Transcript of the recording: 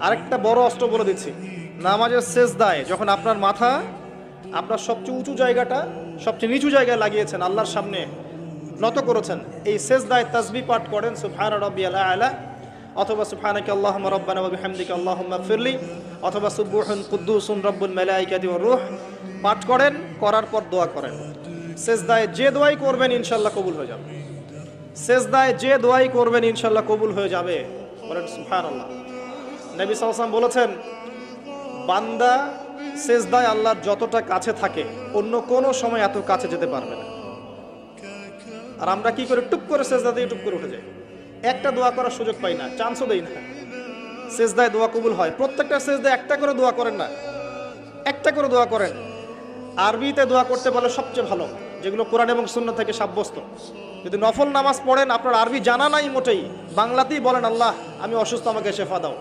আরেকটা বড় অস্ত্র বলে দিচ্ছি, নামাজের সেজদায় যখন আপনার মাথা আপনার সবচেয়ে উঁচু জায়গাটা সবচেয়ে নিচু জায়গায় লাগিয়েছেন, আল্লাহর সামনে নত করেছেন, এই সেজদায় তাসবিহ পাঠ করেন সুবহান রাব্বিয়াল আ'লা, অথবা সুবহানাকা আল্লাহুম্মা রাব্বানা ওয়া বিহামদিকা আল্লাহুম্মা ইগফিরলি, অথবা সুবহুন কুদ্দুসুন রব্বুল মালাইকাতি ওয়ার রূহ পাঠ করেন। করার পর দোয়া করেন। সেজদায় যে দোয়াই করবেন ইনশাআল্লাহ কবুল হয়ে যাবে। সেজদায় যে দোয়াই করবেন ইনশাআল্লাহ কবুল হয়ে যাবে। বলেন সুবহানাল্লাহ। নবী সাল্লাল্লাহু আলাইহি ওয়াসাল্লাম বলেছেন, বান্দা সেজদায় আল্লাহর যতটা কাছে থাকে অন্য কোনো সময় এত কাছে যেতে পারবে না। আর আমরা কি করে, টুপ করে সেজদা দিয়ে টুপ করে উঠে যাই, একটা দোয়া করার সুযোগ পাই না, চান্সও দেই না। সেজদায় দোয়া কবুল হয়, প্রত্যেকটা সেজদায় একটা করে দোয়া করেন না, একটা করে দোয়া করেন। আরবিতে দোয়া করতে পারলে সবচেয়ে ভালো, যেগুলো কোরআন এবং সুন্নাহ থেকে সাব্যস্ত। যদি নফল নামাজ পড়েন, আপনার আরবি জানা নাই মোটেই, বাংলাতেই বলেন, আল্লাহ আমি অসুস্থ, আমাকে শেফা দাও।